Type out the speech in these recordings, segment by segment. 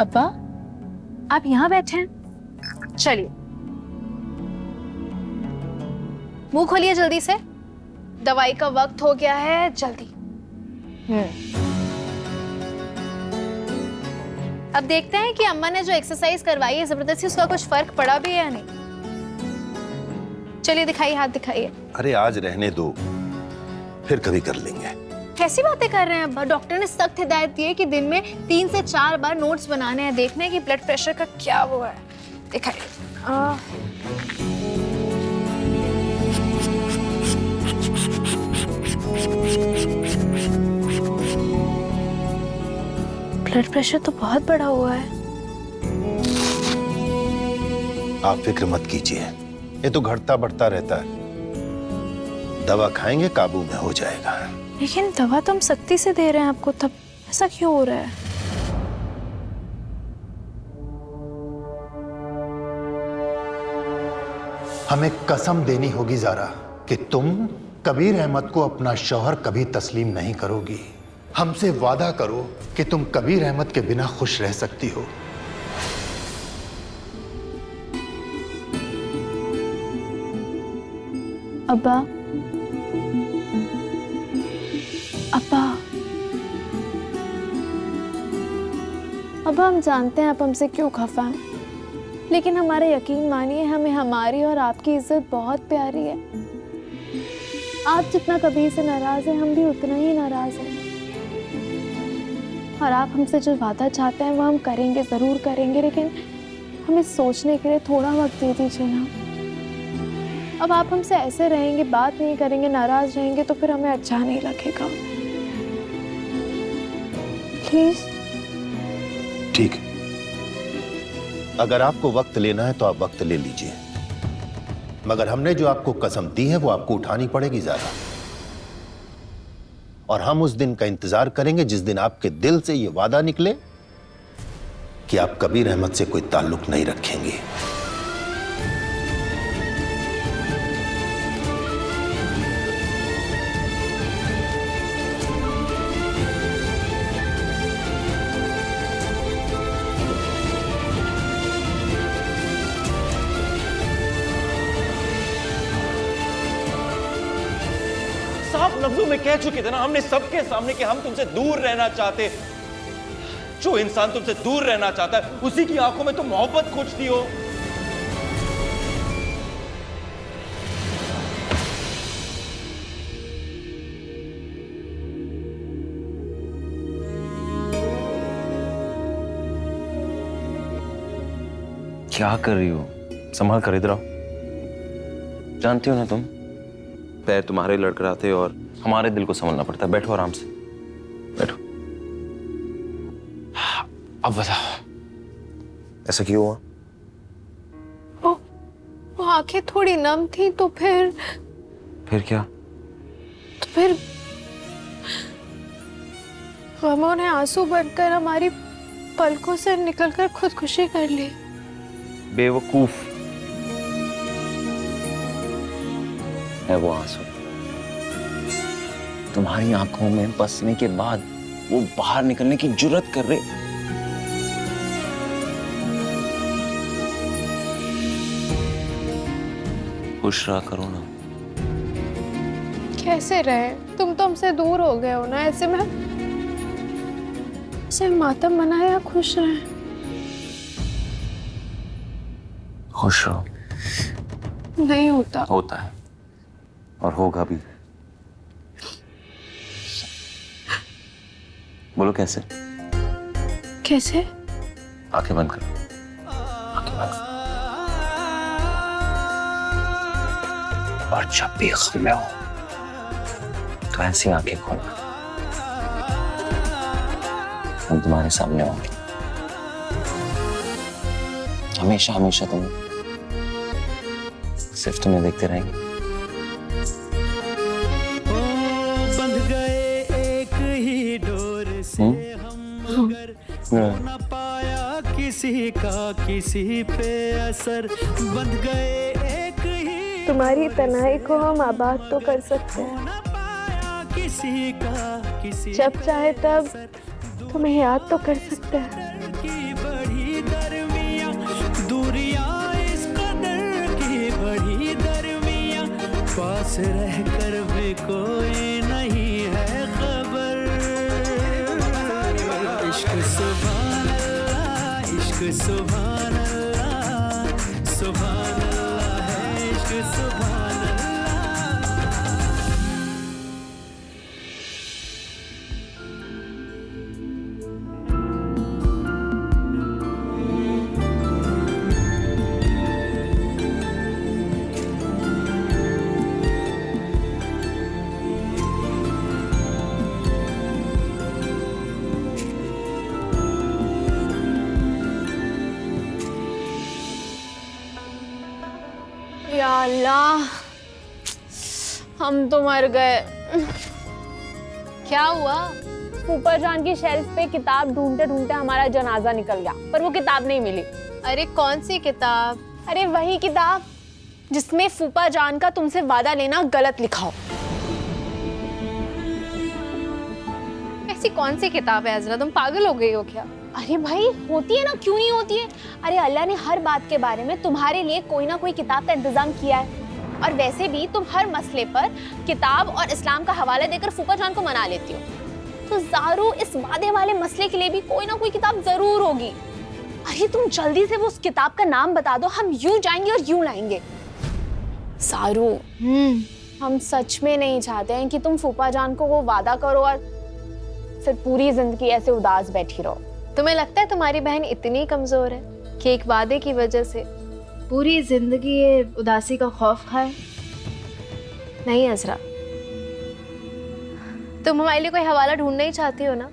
अब्बा, आप यहाँ बैठे हैं? चलिए, मुंह खोलिए जल्दी से, दवाई का वक्त हो गया है, जल्दी। अब देखते हैं कि अम्मा ने जो एक्सरसाइज करवाई है जबरदस्ती, उसका कुछ फर्क पड़ा भी है या नहीं। चलिए दिखाइए, हाथ दिखाइए। अरे आज रहने दो, फिर कभी कर लेंगे। कैसी बातें कर रहे हैं अब्बा? डॉक्टर ने सख्त हिदायत दी है कि दिन में 3 से 4 बार नोट्स बनाने हैं, देखने हैं कि ब्लड प्रेशर का क्या हुआ है। दिखाइए। ब्लड प्रेशर तो बहुत बढ़ा हुआ है। आप फिक्र मत कीजिए, ये तो घटता बढ़ता रहता है, दवा खाएंगे काबू में हो जाएगा। लेकिन दवा तो हम सख्ती से दे रहे हैं आपको, तब ऐसा क्यों हो रहा है? हमें कसम देनी होगी ज़ारा कि तुम कबीर अहमद को अपना शौहर कभी तस्लीम नहीं करोगी। हमसे वादा करो कि तुम कबीर अहमद के बिना खुश रह सकती हो। अब्बा, अब्बा, अब्बा, हम जानते हैं आप हमसे क्यों खफा हैं, लेकिन हमारा यकीन मानिए, हमें हमारी और आपकी इज्जत बहुत प्यारी है। आप जितना कबीर से नाराज हैं, हम भी उतना ही नाराज हैं। और आप हमसे जो वादा चाहते हैं वो हम करेंगे, जरूर करेंगे, लेकिन हमें सोचने के लिए थोड़ा वक्त दे दीजिए ना। अब आप हमसे ऐसे रहेंगे, बात नहीं करेंगे, नाराज रहेंगे, तो फिर हमें अच्छा नहीं लगेगा। प्लीज। ठीक, अगर आपको वक्त लेना है तो आप वक्त ले लीजिए, मगर हमने जो आपको कसम दी है वो आपको उठानी पड़ेगी ज़ारा। और हम उस दिन का इंतजार करेंगे जिस दिन आपके दिल से ये वादा निकले कि आप कबीर अहमद से कोई ताल्लुक नहीं रखेंगे। साफ लफ्जों में कह चुके थे ना हमने सबके सामने कि हम तुमसे दूर रहना चाहते। जो इंसान तुमसे दूर रहना चाहता है उसी की आंखों में तो मोहब्बत खोजती हो। क्या कर रही हो? संभाल कर, इधर आओ। जानती हो ना तुम, पैर तुम्हारे लड़खड़ाते और हमारे दिल को संभालना पड़ता है। बैठो आराम से, बैठो। अब बताओ, ऐसा क्यों हुआ? वो आंखें थोड़ी नम थी, तो फिर क्या? तो फिर गमों ने आंसू बनकर हमारी पलकों से निकलकर खुदकुशी कर ली। बेवकूफ है वो आंसू। तुम्हारी आंखों में बसने के बाद वो बाहर निकलने की जुर्रत कर रहे। खुश रहा करो ना। कैसे रहे? तुम तो हमसे दूर हो गए हो ना, ऐसे में मातम मनाए या खुश रहे? खुश रहो। नहीं होता। होता है और होगा भी। बोलो कैसे? कैसे? आंखें बंद करो, आंखें बंद करो। और जब भी गम में हो तो ऐसी आंखें खोलना, हम तुम्हारे सामने होंगे हमेशा हमेशा। तुम सिर्फ तुम्हें देखते रहेंगे। बंध गए एक ही डोर से हम, मगर हो न पाया किसी का किसी पे असर। बंध गए एक ही, तुम्हारी तन्हाई को हम आबाद तो कर सकते हैं, किसी का किसी जब चाहे तब तुम्हें याद तो कर सकते हैं। की पास रहकर भी कोई नहीं है खबर। इश्क सुभान अल्लाह, इश्क सुभान अल्लाह, सुभान अल्लाह है इश्क सुभान अल्लाह। या अल्लाह, हम तो मर गए। क्या हुआ? फूफा जान की शेल्फ पे किताब ढूंढते ढूंढते हमारा जनाजा निकल गया, पर वो किताब नहीं मिली। अरे कौन सी किताब? अरे वही किताब जिसमें फूफा जान का तुमसे वादा लेना गलत लिखा हो। ऐसी कौन सी किताब है अज़रा, तुम पागल हो गई हो क्या? अरे भाई होती है ना, क्यों नहीं होती है? अरे अल्लाह ने हर बात के बारे में तुम्हारे लिए कोई ना कोई किताब का इंतजाम किया है। और वैसे भी तुम हर मसले पर किताब और इस्लाम का हवाला देकर फूफा जान को मना लेती हो, तो ज़ारू इस वादे वाले मसले के लिए भी कोई ना कोई किताब जरूर होगी। अरे तुम जल्दी से वो उस किताब का नाम बता दो, हम यूं जाएंगे और यूं लाएंगे। ज़ारू, हम सच में नहीं चाहते हैं कि तुम फूफा जान को वो वादा करो और फिर पूरी जिंदगी ऐसे उदास बैठी रहो। तुम्हें लगता है तुम्हारी बहन इतनी कमजोर है कि एक वादे की वजह से पूरी जिंदगी ये उदासी का खौफ खाए? नहीं अज़रा, तुम हमारे लिए कोई हवाला ढूंढना ही चाहती हो ना,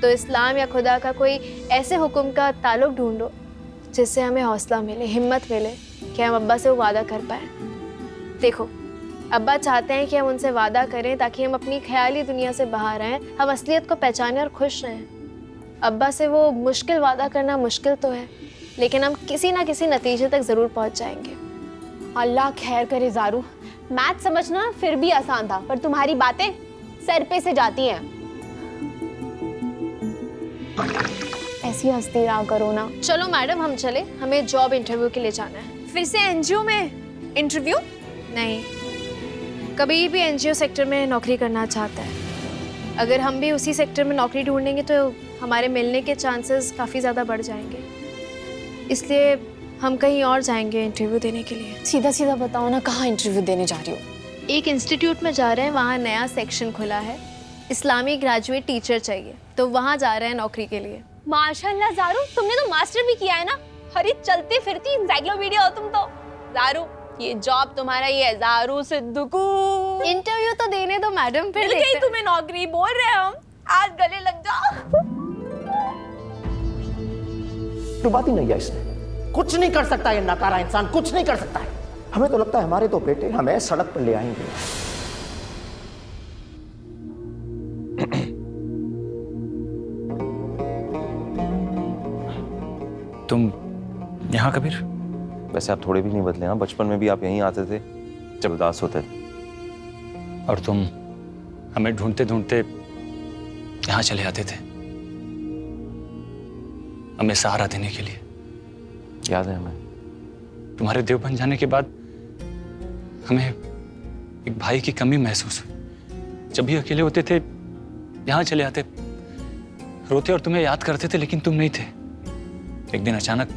तो इस्लाम या खुदा का कोई ऐसे हुक्म का ताल्लुक ढूंढो जिससे हमें हौसला मिले, हिम्मत मिले कि हम अब्बा से वो वादा कर पाए। देखो, अब्बा चाहते हैं कि हम उनसे वादा करें ताकि हम अपनी ख्याली दुनिया से बाहर आएं, हम असलियत को पहचानें और खुश रहें। अब्बा से वो मुश्किल वादा करना मुश्किल तो है, लेकिन हम किसी ना किसी नतीजे तक ज़रूर पहुंच जाएंगे। अल्लाह खैर करे ज़ारू, मैथ समझना फिर भी आसान था, पर तुम्हारी बातें सर पे से जाती हैं। ऐसी हंसती रहा करो ना। चलो मैडम, हम चले, हमें जॉब इंटरव्यू के लिए जाना है। फिर से एनजीओ में इंटरव्यू? नहीं, कभी भी एनजीओ सेक्टर में नौकरी करना चाहता है। अगर हम भी उसी सेक्टर में नौकरी ढूंढेंगे तो हमारे मिलने के चांसेस काफ़ी ज़्यादा बढ़ जाएंगे, इसलिए हम कहीं और जाएंगे इंटरव्यू देने के लिए। सीधा सीधा बताओ ना, कहाँ इंटरव्यू देने जा रही हो? एक इंस्टीट्यूट में जा रहे हैं, वहाँ नया सेक्शन खुला है, इस्लामी ग्रेजुएट टीचर चाहिए, तो वहाँ जा रहे हैं नौकरी के लिए। माशाल्लाह ज़ारू, तुमने तो मास्टर भी किया है ना। अरे चलती फिरती एनसाइक्लोपीडिया हो तुम तो। ज़ारू, ये जॉब तुम्हारा ही है ज़ारू सिद्दुकू। इंटरव्यू तो देने दो मैडम, फिर मिल गई तुम्हें नौकरी, बोल रहे हैं हम, आज गले लग जाओ। तो बात ही नहीं है इसने, कुछ नहीं कर सकता ये नकारा इंसान, कुछ नहीं कर सकता है। हमें तो लगता है हमारे तो बेटे हमें सड़क पर ले आएंगे। तुम यहाँ कबीर? वैसे आप थोड़े भी नहीं बदले ना, बचपन में भी आप यहीं आते थे जब उदास होते थे। और तुम हमें ढूंढते ढूंढते यहाँ चले आते थे हमें सहारा देने के लिए। याद है हमें? तुम्हारे देवबंद जाने के बाद हमें एक भाई की कमी महसूस हुई। जब भी अकेले होते थे यहाँ चले आते, रोते और तुम्हें याद करते थे, लेकिन तुम नहीं थे। एक दिन अचानक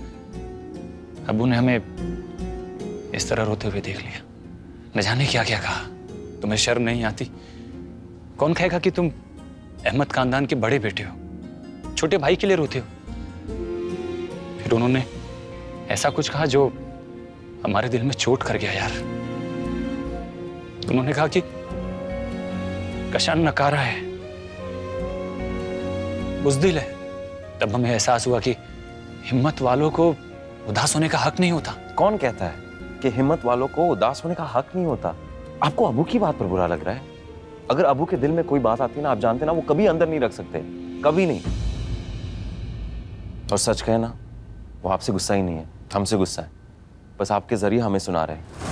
अब्बू ने हमें इस तरह रोते हुए देख लिया। न जाने क्या क्या कहा। तुम्हें शर्म नहीं आती? कौन कहेगा कि तुम अहमद खानदान के बड़े बेटे हो, छोटे भाई के लिए रोते हो? फिर उन्होंने ऐसा कुछ कहा जो हमारे दिल में चोट कर गया यार। उन्होंने कहा कि कशान नकारा है, बुज़दिल है। तब हमें एहसास हुआ कि हिम्मत वालों को उदास होने का हक नहीं होता। कौन कहता है कि हिम्मत वालों को उदास होने का हक नहीं होता? आपको अबू की बात पर बुरा लग रहा है? अगर अबू के दिल में कोई बात आती ना, आप जानते ना, वो कभी अंदर नहीं रख सकते, कभी नहीं। और सच कहे ना, वो आपसे गुस्सा ही नहीं है, हमसे गुस्सा है। बस आपके जरिए हमें सुना रहे हैं।